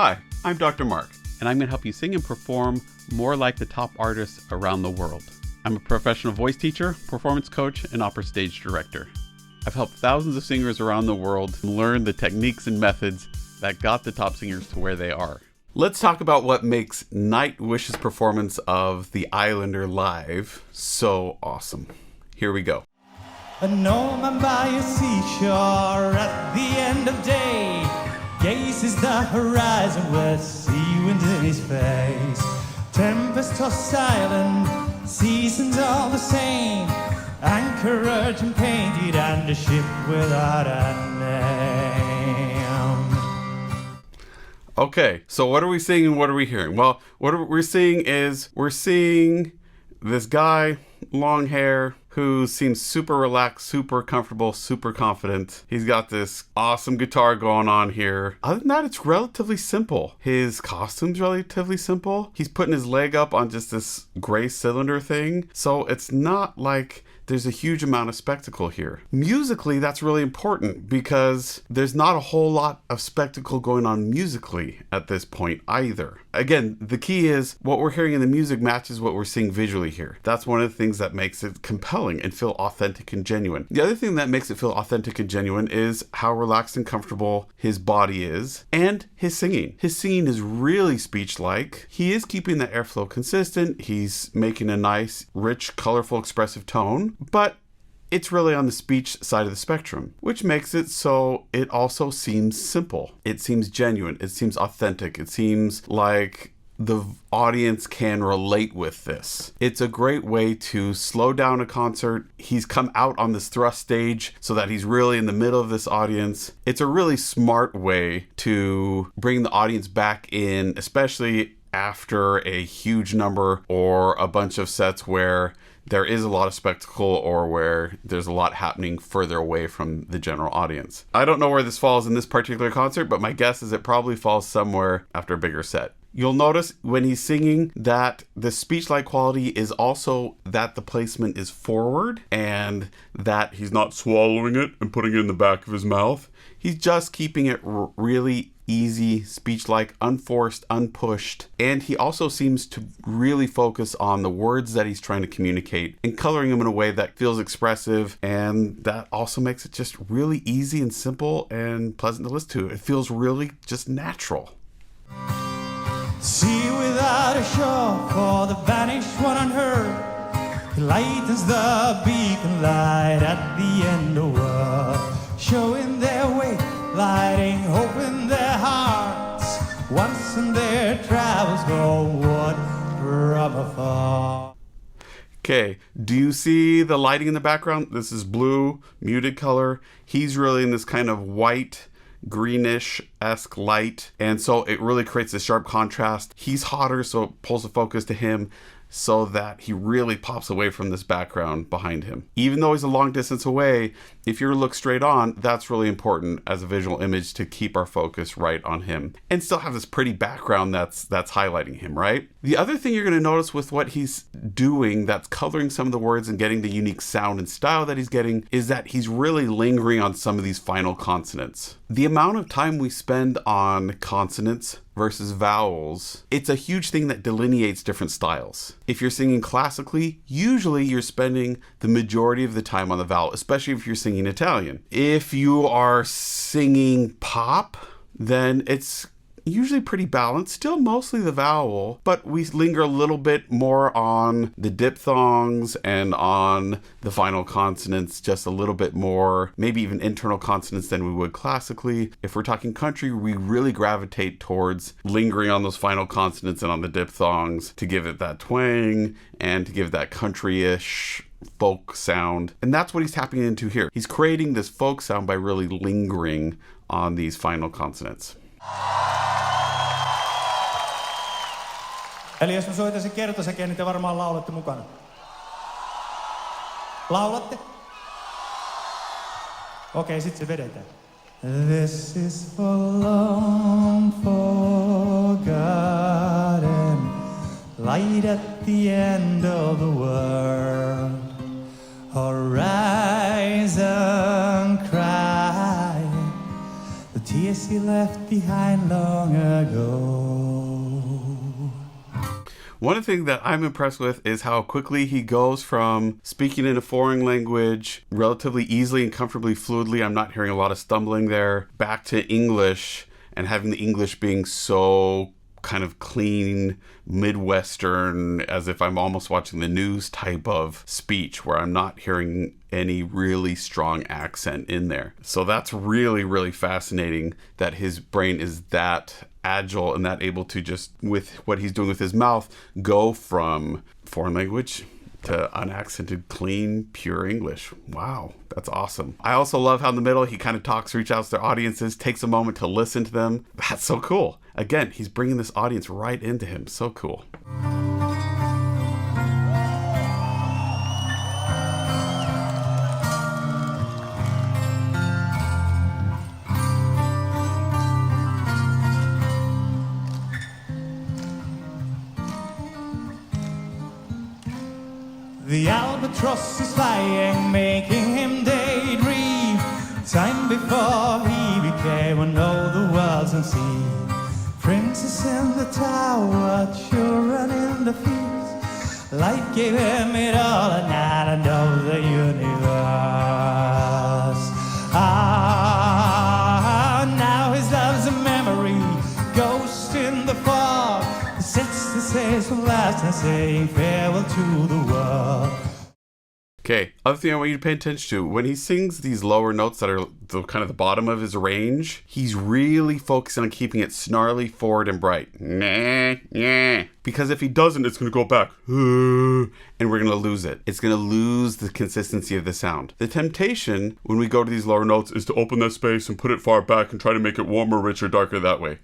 Hi, I'm Dr. Mark, and I'm going to help you sing and perform more like the top artists around the world. I'm a professional voice teacher, performance coach, and opera stage director. I've helped thousands of singers around the world learn the techniques and methods that got the top singers to where they are. Let's talk about what makes Nightwish's performance of The Islander live so awesome. Here we go. A Norman by a seashore at the end of day gazes the horizon with sea wind in his face. Tempest tossed island, seasons all the same, anchorage and painted and a ship without a name. Okay, so what are we seeing and what are we hearing? Well, what we're seeing is we're seeing this guy, long hair, who seems super relaxed, super comfortable, super confident. He's got this awesome guitar going on here. Other than that, it's relatively simple. His costume's relatively simple. He's putting his leg up on just this gray cylinder thing. So it's not like there's a huge amount of spectacle here. Musically, that's really important because there's not a whole lot of spectacle going on musically at this point either. Again, the key is what we're hearing in the music matches what we're seeing visually here. That's one of the things that makes it compelling and feel authentic and genuine. The other thing that makes it feel authentic and genuine is how relaxed and comfortable his body is and his singing. His singing is really speech-like. He is keeping the airflow consistent. He's making a nice, rich, colorful, expressive tone. But it's really on the speech side of the spectrum, which makes it so it also seems simple. It seems genuine. It seems authentic. It seems like the audience can relate with this. It's a great way to slow down a concert. He's come out on this thrust stage so that he's really in the middle of this audience. It's a really smart way to bring the audience back in, especially after a huge number or a bunch of sets where there is a lot of spectacle or where there's a lot happening further away from the general audience. I don't know where this falls in this particular concert, but my guess is it probably falls somewhere after a bigger set. You'll notice when he's singing that the speech-like quality is also that the placement is forward and that he's not swallowing it and putting it in the back of his mouth. He's just keeping it really easy, speech-like, unforced, unpushed. And he also seems to really focus on the words that he's trying to communicate and coloring them in a way that feels expressive. And that also makes it just really easy and simple and pleasant to listen to. It feels really just natural. Sea without a shore for the vanished one unheard. He lightens the beacon light at the end of the world, showing their way, lighting hope in their hearts. Once in their travels go what from afar. Okay, do you see the lighting in the background? This is blue, muted color. He's really in this kind of white, greenish-esque light, and so it really creates a sharp contrast. He's hotter, so it pulls the focus to him so that he really pops away from this background behind him. Even though he's a long distance away, if you look straight on, that's really important as a visual image to keep our focus right on him and still have this pretty background that's highlighting him, right? The other thing you're going to notice with what he's doing that's coloring some of the words and getting the unique sound and style that he's getting is that he's really lingering on some of these final consonants. The amount of time we spend on consonants versus vowels, it's a huge thing that delineates different styles. If you're singing classically, usually you're spending the majority of the time on the vowel, especially if you're singing Italian. If you are singing pop, then it's usually pretty balanced, still mostly the vowel, but we linger a little bit more on the diphthongs and on the final consonants, just a little bit more, maybe even internal consonants than we would classically. If we're talking country, we really gravitate towards lingering on those final consonants and on the diphthongs to give it that twang and to give that country-ish folk sound. And that's what he's tapping into here. He's creating this folk sound by really lingering on these final consonants. Eli jos mä soitan kertosäkeen, niin te varmaan laulatte mukana. Laulatte? Okei, sit se vedetään. This is for long forgotten light at the end of the world. Horizon crying, the tears he left behind long ago. One thing that I'm impressed with is how quickly he goes from speaking in a foreign language relatively easily and comfortably, fluidly, I'm not hearing a lot of stumbling there, back to English, and having the English being so kind of clean, Midwestern, as if I'm almost watching the news type of speech where I'm not hearing any really strong accent in there. So that's really, really fascinating that his brain is that agile and that able to just, with what he's doing with his mouth, go from foreign language to unaccented, clean, pure English. Wow, that's awesome. I also love how in the middle he kind of talks, reaches out to their audiences, takes a moment to listen to them. That's so cool. Again, he's bringing this audience right into him. So cool. The albatross is flying, making him daydream. Time before he became one of the world's unseen. Princess in the tower, children in the fields. Light gave him it all, and now I know the universe. Now his love's a memory, ghost in the fog. Sets the sails from last and saying farewell to the world. Okay, other thing I want you to pay attention to, when he sings these lower notes that are the kind of the bottom of his range, he's really focusing on keeping it snarly, forward, and bright. Nah, nah. Because if he doesn't, it's going to go back. And we're going to lose it. It's going to lose the consistency of the sound. The temptation, when we go to these lower notes, is to open that space and put it far back and try to make it warmer, richer, darker that way.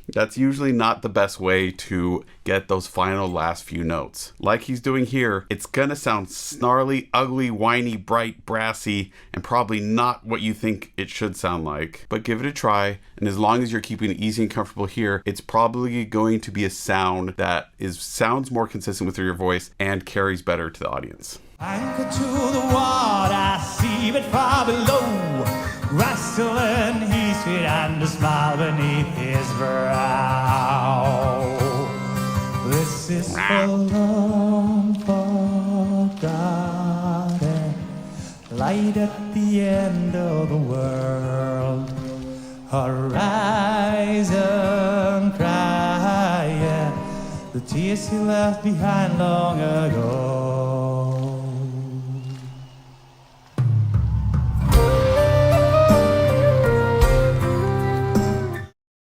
That's usually not the best way to get those final last few notes. Like he's doing here, it's gonna sound snarly, ugly, whiny, bright, brassy, and probably not what you think it should sound like. But give it a try, and as long as you're keeping it easy and comfortable here, it's probably going to be a sound that sounds more consistent with your voice and carries better to the audience. Anchor to the water, see it far below. Rustle in his feet and a smile beneath his brow. This is for long forgotten light at the end of the world. Horizon crying the tears he left behind long ago.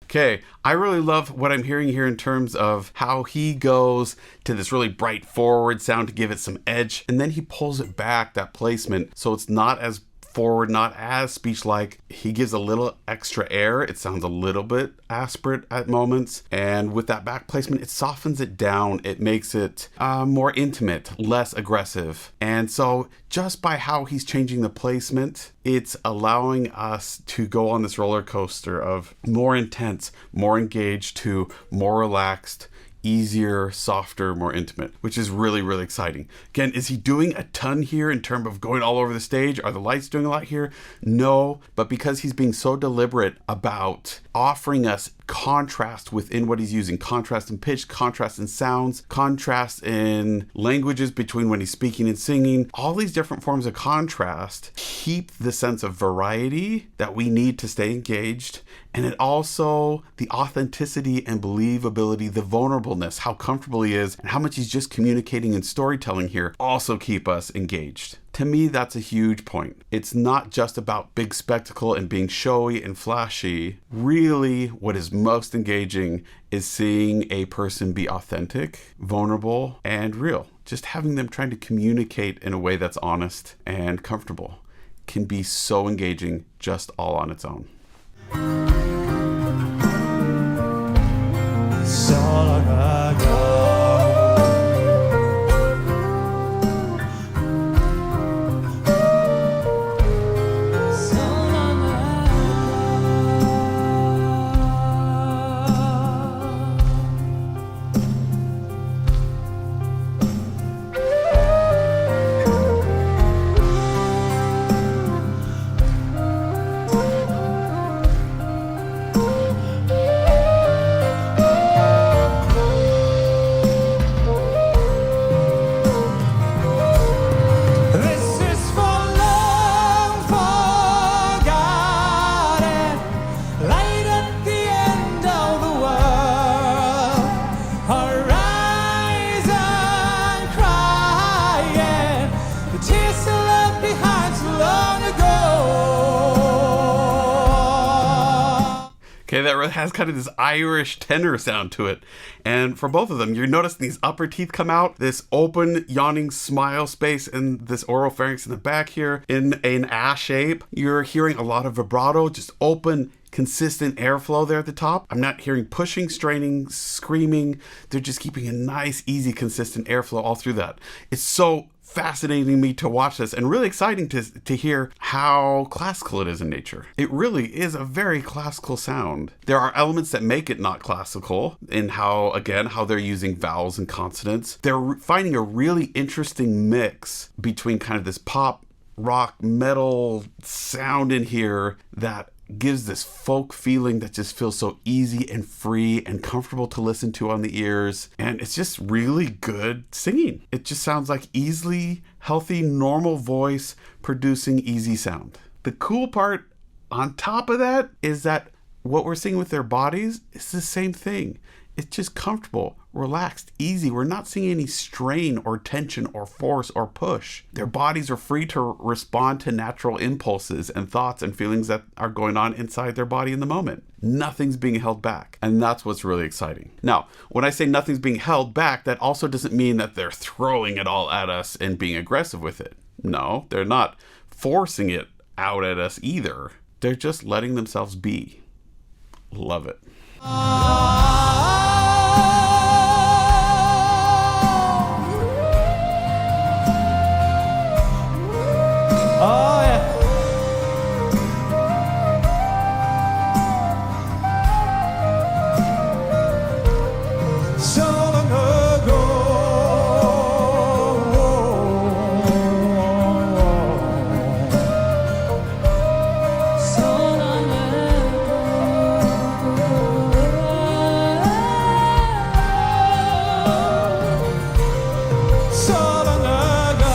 Okay, I really love what I'm hearing here in terms of how he goes to this really bright forward sound to give it some edge, and then he pulls it back, that placement, so it's not as forward, not as speech-like. He gives a little extra air. It sounds a little bit aspirate at moments, and with that back placement, it softens it down. It makes it more intimate, less aggressive. And so just by how he's changing the placement, it's allowing us to go on this roller coaster of more intense, more engaged to more relaxed, easier, softer, more intimate, which is really, really exciting. Again, is he doing a ton here in terms of going all over the stage? Are the lights doing a lot here? No, but because he's being so deliberate about offering us contrast within what he's using, contrast in pitch, contrast in sounds, contrast in languages between when he's speaking and singing, all these different forms of contrast keep the sense of variety that we need to stay engaged. And it also, the authenticity and believability, the vulnerableness, how comfortable he is, and how much he's just communicating and storytelling here also keep us engaged. To me, that's a huge point. It's not just about big spectacle and being showy and flashy. Really, what is most engaging is seeing a person be authentic, vulnerable, and real. Just having them trying to communicate in a way that's honest and comfortable can be so engaging just all on its own. So long ago. Okay, that really has kind of this Irish tenor sound to it. And for both of them, you're noticing these upper teeth come out, this open, yawning smile space, and this oropharynx in the back here in an A shape. You're hearing a lot of vibrato, just open, consistent airflow there at the top. I'm not hearing pushing, straining, screaming. They're just keeping a nice, easy, consistent airflow all through that. It's so fascinating me to watch this, and really exciting to hear how classical it is in nature. It really is a very classical sound. There are elements that make it not classical in how they're using vowels and consonants. They're finding a really interesting mix between kind of this pop, rock, metal sound in here that gives this folk feeling that just feels so easy and free and comfortable to listen to on the ears. And it's just really good singing. It just sounds like easily healthy, normal voice producing easy sound. The cool part on top of that is that what we're seeing with their bodies is the same thing. It's just comfortable, relaxed, easy. We're not seeing any strain or tension or force or push. Their bodies are free to respond to natural impulses and thoughts and feelings that are going on inside their body in the moment. Nothing's being held back. And that's what's really exciting. Now, when I say nothing's being held back, that also doesn't mean that they're throwing it all at us and being aggressive with it. No, they're not forcing it out at us either. They're just letting themselves be. Love it. Oh yeah. So long ago. So long ago. So long ago.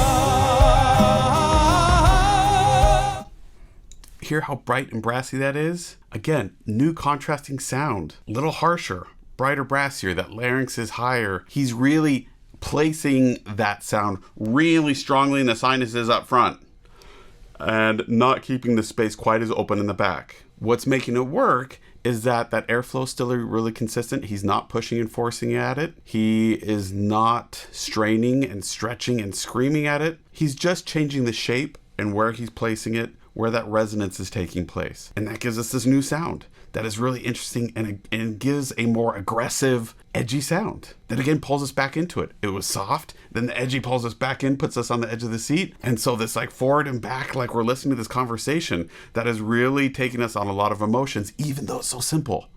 Hear how bright and brassy that is? Again, new contrasting sound. A little harsher, brighter, brassier. That larynx is higher. He's really placing that sound really strongly in the sinuses up front and not keeping the space quite as open in the back. What's making it work is that airflow is still really consistent. He's not pushing and forcing at it. He is not straining and stretching and screaming at it. He's just changing the shape and where he's placing it, where that resonance is taking place. And that gives us this new sound that is really interesting and gives a more aggressive, edgy sound that again pulls us back into it. It was soft, then the edgy pulls us back in, puts us on the edge of the seat. And so this like forward and back, like we're listening to this conversation that is really taking us on a lot of emotions, even though it's so simple.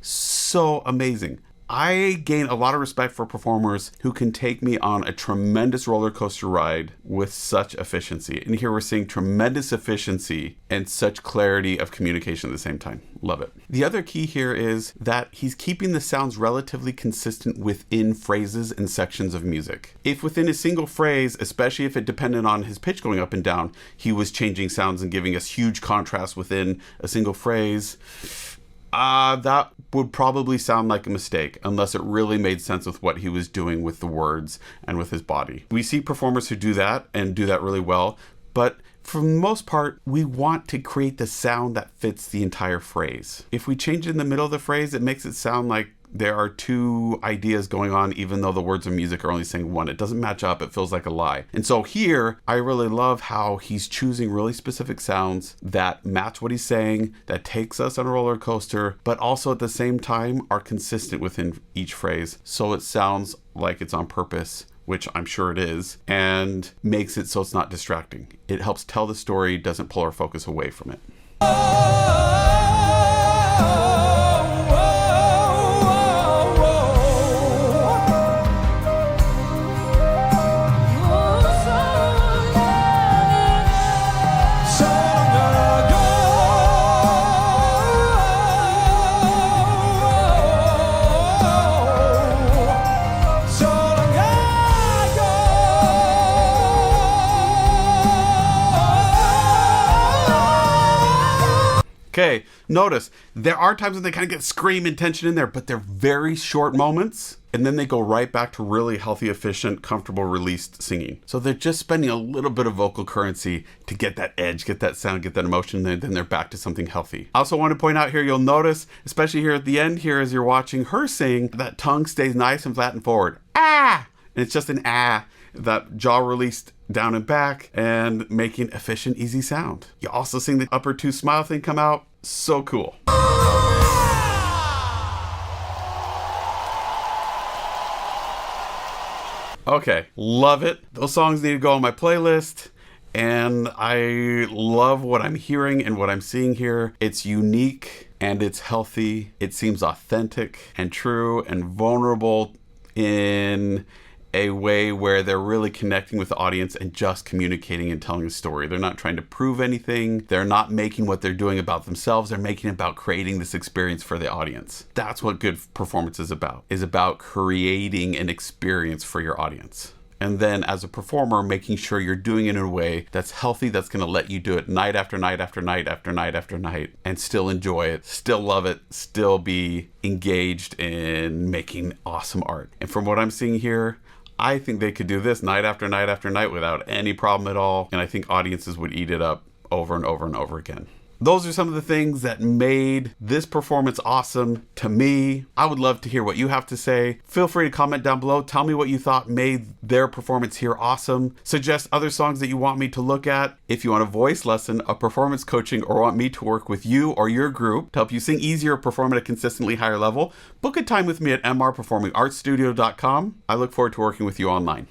So amazing. I gain a lot of respect for performers who can take me on a tremendous roller coaster ride with such efficiency. And here we're seeing tremendous efficiency and such clarity of communication at the same time. Love it. The other key here is that he's keeping the sounds relatively consistent within phrases and sections of music. If within a single phrase, especially if it depended on his pitch going up and down, he was changing sounds and giving us huge contrast within a single phrase, that would probably sound like a mistake unless it really made sense with what he was doing with the words and with his body. We see performers who do that and do that really well, but for the most part, we want to create the sound that fits the entire phrase. If we change it in the middle of the phrase, it makes it sound like there are two ideas going on, even though the words of music are only saying one. It doesn't match up. It feels like a lie. And so here, I really love how he's choosing really specific sounds that match what he's saying, that takes us on a roller coaster, but also at the same time are consistent within each phrase. So it sounds like it's on purpose, which I'm sure it is, and makes it so it's not distracting. It helps tell the story, doesn't pull our focus away from it. Okay, notice there are times when they kind of get scream and tension in there, but they're very short moments. and then they go right back to really healthy, efficient, comfortable, released singing. So they're just spending a little bit of vocal currency to get that edge, get that sound, get that emotion, and then they're back to something healthy. I also want to point out here, you'll notice, especially here at the end here as you're watching her sing, that tongue stays nice and flat and forward. Ah! And it's just an ah, that jaw released down and back and making efficient, easy sound. You also seeing the upper two smile thing come out. So cool. Okay, love it. Those songs need to go on my playlist. And I love what I'm hearing and what I'm seeing here. It's unique and it's healthy. It seems authentic and true and vulnerable in a way where they're really connecting with the audience and just communicating and telling a story. They're not trying to prove anything. They're not making what they're doing about themselves. They're making it about creating this experience for the audience. That's what good performance is about creating an experience for your audience. And then as a performer, making sure you're doing it in a way that's healthy, that's going to let you do it night after night after night after night after night and still enjoy it, still love it, still be engaged in making awesome art. And from what I'm seeing here, I think they could do this night after night after night without any problem at all. And I think audiences would eat it up over and over and over again. Those are some of the things that made this performance awesome to me. I would love to hear what you have to say. Feel free to comment down below. Tell me what you thought made their performance here awesome. Suggest other songs that you want me to look at. If you want a voice lesson, a performance coaching, or want me to work with you or your group to help you sing easier or perform at a consistently higher level, book a time with me at mrperformingartstudio.com. I look forward to working with you online.